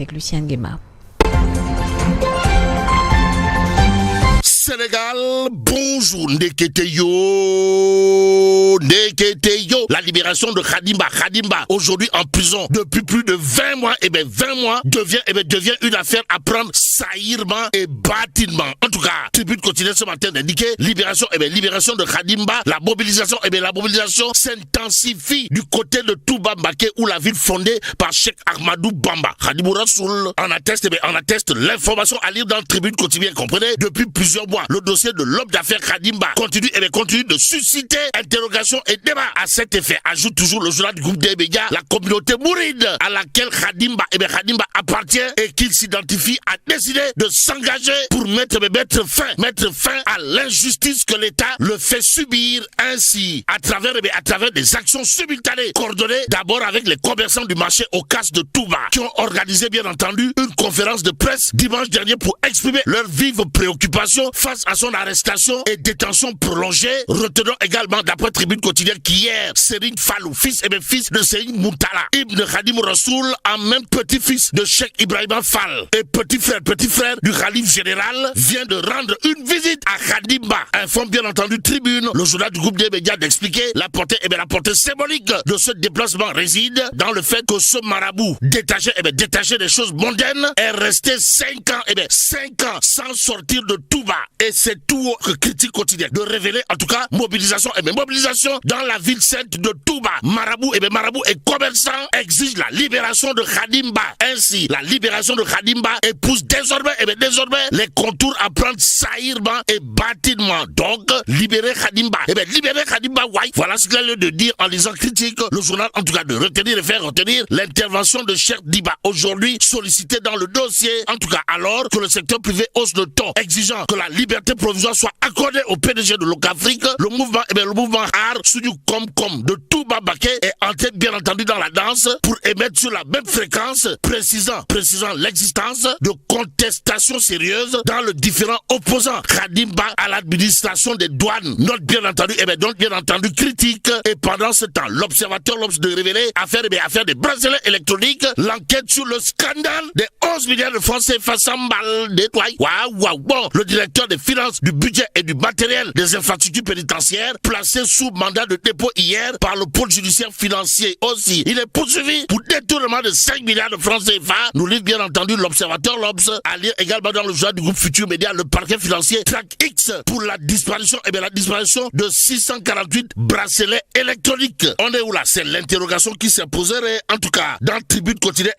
avec Lucien Nguema. Sénégal, bonjour, Neketeyo. La libération de Khadimba, aujourd'hui en prison depuis plus de 20 mois, 20 mois devient une affaire à prendre saillimement et bâtiment. En tout cas, Tribune continue ce matin d'indiquer libération de Khadimba, la mobilisation s'intensifie du côté de Touba Mbaké où la ville fondée par Cheikh Ahmadou Bamba. Khadimou Rassoul en atteste l'information à lire dans le Tribune continue, comprenez, depuis plusieurs mois. Le dossier de l'homme d'affaires Khadimba continue de susciter interrogations et débats. À cet effet, ajoute toujours le journal du groupe des médias, la communauté mouride à laquelle Khadimba appartient et qu'il s'identifie a décidé de s'engager pour mettre fin à l'injustice que l'État le fait subir ainsi à travers des actions simultanées coordonnées d'abord avec les commerçants du marché au Casse de Touba qui ont organisé bien entendu une conférence de presse dimanche dernier pour exprimer leurs vives préoccupations face à son arrestation et détention prolongée. Retenons également d'après Tribune quotidienne qu'hier, Serigne Fallou, fils de Serigne Moutala, Ibn Khadim Rassoul, en même petit-fils de Cheikh Ibrahima Fall et petit frère du Khalif général, vient de rendre une visite à Khadimba. Informe bien entendu Tribune, le journal du groupe des médias, d'expliquer la portée symbolique de ce déplacement réside dans le fait que ce marabout détaché des choses mondaines est resté 5 ans sans sortir de Touba. Et c'est tout que Critique quotidienne de révéler en tout cas mobilisation dans la ville sainte de Touba. Marabout et commerçants exigent la libération de Khadimba. Ainsi, la libération de Khadimba épouse désormais les contours à prendre saillimement et bâtiment. Donc, libérer Khadimba. Voilà ce qu'il a lieu de dire en lisant Critique. Le journal, en tout cas, de retenir et faire retenir l'intervention de Cheikh Diba, aujourd'hui sollicité dans le dossier. En tout cas, alors que le secteur privé hausse le ton, exigeant que la liberté provisoire soit accordée au PDG de Locafrique, le mouvement Har Sudu Kom de Touba Mbaké est entré bien entendu dans la danse pour émettre sur la même fréquence, précisant l'existence de contestations sérieuses dans le différent opposant Khadimba à l'administration des douanes. Note bien entendu Critique. Et pendant ce temps, l'observateur de révéler affaire des bracelets électroniques, l'enquête sur le scandale des 11 milliards de francs CFA s'emballe des toits. Bon, le directeur des finances, du budget et du matériel des infrastructures pénitentiaires, placé sous mandat de dépôt hier par le pôle judiciaire financier aussi. Il est poursuivi pour détournement de 5 milliards de francs CFA. Nous livre bien entendu l'observateur l'Obs, à lire également dans le journal du groupe Futur Média, le parquet financier traque X pour la disparition de 648 bracelets électroniques. On est où là? C'est l'interrogation qui s'est posée. En tout cas, dans Tribune quotidienne,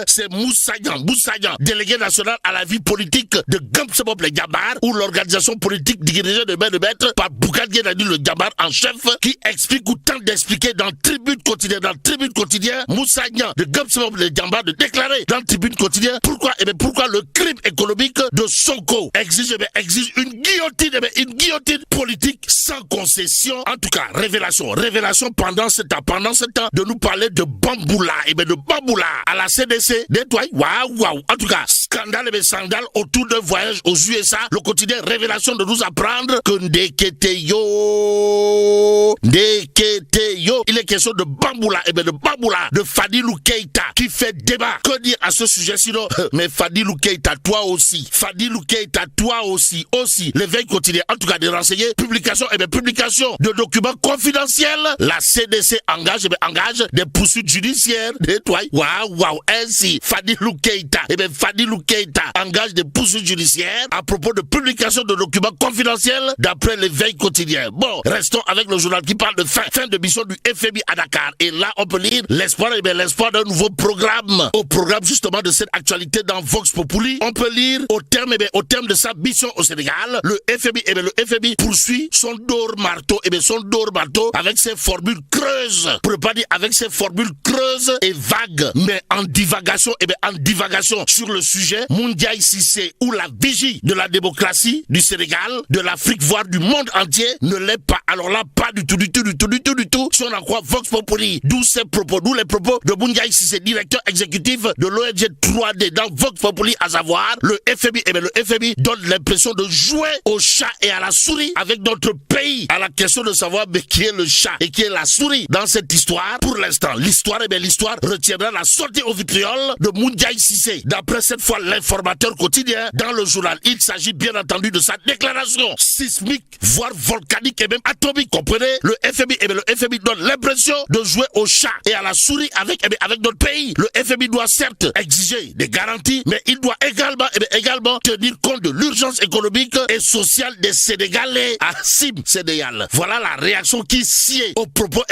c'est Moussaïan, délégué national à la vie politique de Gamsebob le Djabar, où l'organisation politique dirigée de maître par Bougane Gueye le Djabar en chef, qui explique ou tente d'expliquer dans Tribune quotidien, Moussaïan de Gamsebob le Djabar de déclarer dans Tribune quotidien pourquoi le crime économique de Sonko exige une guillotine politique sans concession. En tout cas, révélation pendant ce temps de nous parler de Bamboula à la CDC nettoie. Waouh. En tout cas, scandale autour d'un voyage aux USA. Le quotidien révélation de nous apprendre que Ndeketeyo, il est question de Bamboula de Fadilou Keïta qui fait débat. Que dire à ce sujet sinon? Mais Fadilou Keïta, toi aussi, l'éveil quotidien, en tout cas des renseignements, publication de documents confidentiels. La CDC engage des poursuites judiciaires. Waouh. Ainsi, Fadilou Keïta engage des poursuites judiciaires à propos de publication de documents confidentiels d'après l'éveil quotidien. Bon, restons avec le journal qui parle de fin de mission du FMI à Dakar. Et là, on peut lire l'espoir d'un nouveau programme. Au programme justement de cette actualité dans Vox Populi, on peut lire au terme de sa mission au Sénégal, le FMI poursuit son dor marteau avec ses formules creuses. Pour ne pas dire avec ses formules creuses et vagues, mais en divagation sur le sujet sujet, Moundiaï Cissé ou la vigie de la démocratie du Sénégal, de l'Afrique, voire du monde entier, ne l'est pas. Alors là, pas du tout. Si on en croit Vox Populi, d'où les propos de Moundiaï Cissé, directeur exécutif de l'ONG 3D dans Vox Populi, à savoir le FMI. Eh bien, le FMI donne l'impression de jouer au chat et à la souris avec notre pays. À la question de savoir mais qui est le chat et qui est la souris dans cette histoire. Pour l'instant, l'histoire retiendra la sortie au vitriol de Moundiaï Cissé. D'après cette fois l'informateur quotidien dans le journal, il s'agit bien entendu de sa déclaration sismique, voire volcanique et même atomique. Comprenez? Le FMI donne l'impression de jouer au chat et à la souris avec notre pays. Le FMI doit certes exiger des garanties, mais il doit également tenir compte de l'urgence économique et sociale des Sénégalais. Assim Sénégal. Voilà la réaction qui sied au propos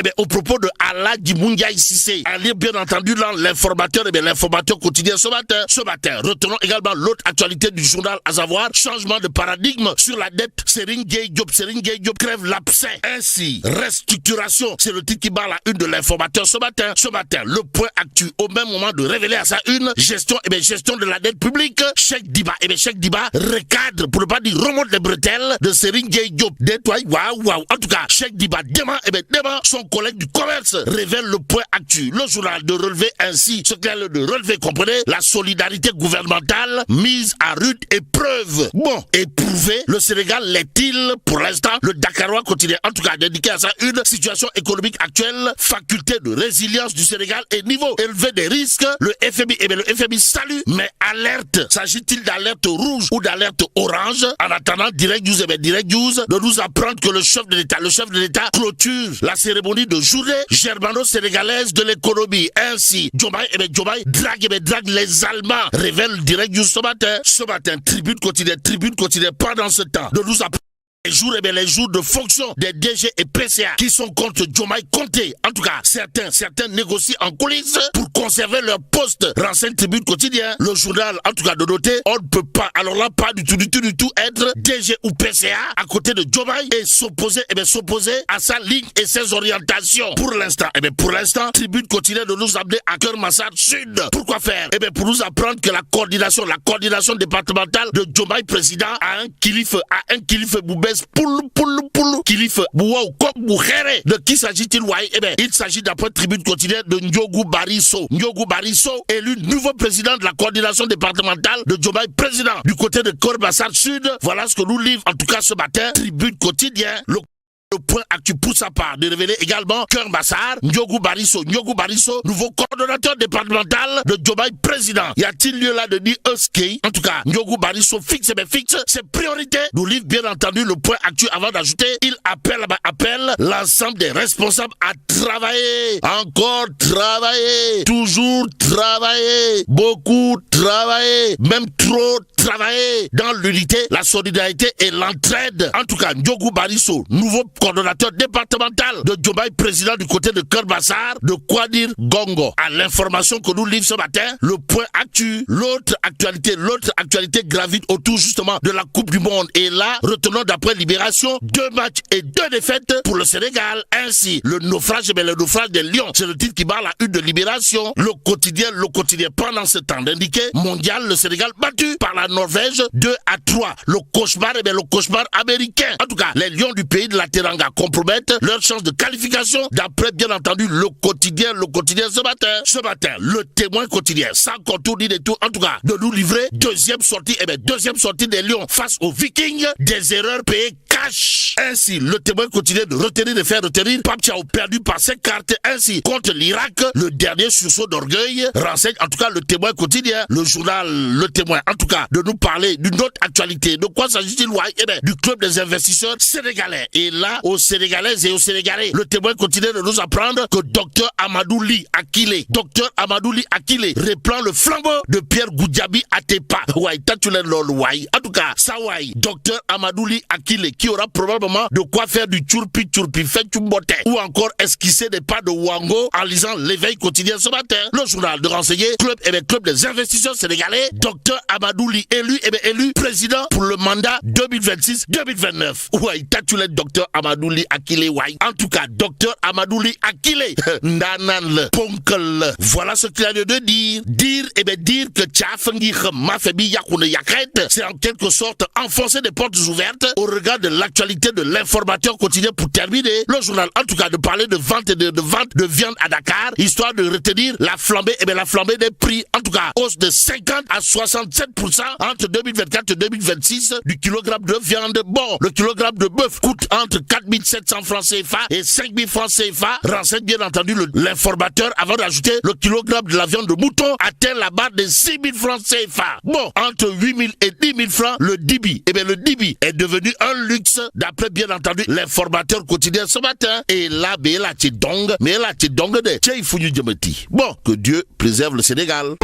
de Aladji Moundiaï Cissé. À lire bien entendu dans l'informateur quotidien ce matin. Retenons également l'autre actualité du journal, à savoir changement de paradigme sur la dette. Serigne Gueye Diop crève l'abcès. Ainsi, restructuration, c'est le titre qui bat la une de l'informateur ce matin. Le point actu, au même moment de révéler à sa une, gestion de la dette publique. Cheikh Diba recadre, pour ne pas dire remonte les bretelles de Serigne Gueye Diop. Waouh. En tout cas, Cheikh Diba demain, son collègue du commerce révèle le point actu. Le journal de relever ainsi, ce qu'il y a de relever, comprenez, la solidarité gouvernementale mise à rude épreuve. Bon, éprouvé, le Sénégal l'est-il pour l'instant? Le Dakarois continue en tout cas d'indiquer à ça une situation économique actuelle, faculté de résilience du Sénégal et niveau élevé des risques. Le FMI salue, mais alerte. S'agit-il d'alerte rouge ou d'alerte orange? En attendant, Direct News de nous apprendre que le chef de l'État clôture la cérémonie de journée germano-sénégalaise de l'économie. Ainsi, Diomaye drague les Allemands, révèle Direct News ce matin. Tribune quotidienne, pendant ce temps, de nous apprendre les jours de fonction des DG et PCA qui sont contre Diomaye comptés. En tout cas, certains négocient en coulisses pour conserver leur poste. Renseigne Tribune quotidien. Le journal, en tout cas, de noter, on ne peut pas, alors là, pas du tout, être DG ou PCA à côté de Diomaye et s'opposer à sa ligne et ses orientations. Pour l'instant, Tribune quotidienne de nous amener à Keur-Massar Sud. Pourquoi faire? Pour nous apprendre que la coordination départementale de Diomaye président a un kilife Boubès Poulou Kilif Bouaou Kok Boukhere. De qui s'agit-il? Il s'agit d'après Tribune quotidienne de Ndiogou Barisso, élu nouveau président de la coordination départementale de Diomaye président du côté de Keur-Massar Sud. Voilà ce que nous livre en tout cas ce matin Tribune quotidien. Le point actu pour sa part de révéler également Keur-Massar, Ndiogou Barisso, nouveau coordonnateur départemental de Diomaye président. Y a-t-il lieu là de dire ski? En tout cas, Ndiogou Barisso fixe ses priorités. Nous livre bien entendu le point actu avant d'ajouter, il appelle l'ensemble des responsables à travailler, encore travailler, toujours travailler, beaucoup travailler, même trop travailler dans l'unité, la solidarité et l'entraide. En tout cas, Ndiogou Barisso, nouveau coordonnateur départemental de Diomaye président du côté de Keur-Massar, de quoi dire gongo. À l'information que nous livre ce matin, le point actu, l'autre actualité gravite autour justement de la Coupe du Monde. Et là, retenons d'après Libération, 2 matchs et 2 défaites pour le Sénégal. Ainsi, le naufrage des Lions, c'est le titre qui barre la une de Libération. Le quotidien pendant ce temps d'indiquer mondial, le Sénégal battu par la Norvège 2-3. Le cauchemar américain. En tout cas, les Lions du pays de la Teranga compromettent leur chance de qualification d'après bien entendu le quotidien ce matin, le Témoin quotidien, sans contour ni détour, en tout cas, de nous livrer deuxième sortie des Lions face aux Vikings, des erreurs payées cash. Ainsi, le Témoin quotidien de faire retenir Pape Thiaw perdu par 5 cartes. Ainsi, contre l'Irak, le dernier sursaut d'orgueil, renseigne en tout cas le Témoin quotidien, le journal Le Témoin, en tout cas, de nous parler d'une autre actualité. De quoi s'agit-il? Du club des investisseurs sénégalais. Et là, aux Sénégalaises et aux Sénégalais, le Témoin continue de nous apprendre que Dr Amadou Ly Akile reprend le flambeau de Pierre Goudiaby Atepa. En tout cas, ça Dr Amadou Ly Akile, qui aura probablement de quoi faire du tchourpi, fait tchumbote, ou encore esquisser des pas de Wango en lisant l'éveil quotidien ce matin. Le journal de renseigner, club des investisseurs sénégalais, Dr Amadouli élu président pour le mandat 2026-2029. Ouais, t'as-tu Dr Amadouli Akile, ouais. En tout cas, Dr Amadouli Akile, Nanan Ponkel. Voilà ce qu'il a de dire. Dire que Tchafengi Mafebi Yakune Yakret, c'est en quelque sorte enfoncer des portes ouvertes au regard de l'actualité de l'informateur quotidien pour terminer. Le journal, en tout cas, de parler de vente de viande à Dakar, histoire de retenir la flambée des prix. En tout cas, hausse de 50 à 67% entre 2024 et 2026 du kilogramme de viande. Bon, le kilogramme de bœuf coûte entre 4700 francs CFA et 5000 francs CFA. Renseigne bien entendu l'informateur avant d'ajouter le kilogramme de la viande de mouton atteint la barre de 6000 francs CFA. Bon, entre 8000 et 10 000 francs, le dibi. Eh bien, le dibi est devenu un luxe d'après bien entendu l'informateur quotidien ce matin. Et là, mais là, tu dong de Tchèifounou Djemeti. Bon, que Dieu préserve le Sénégal.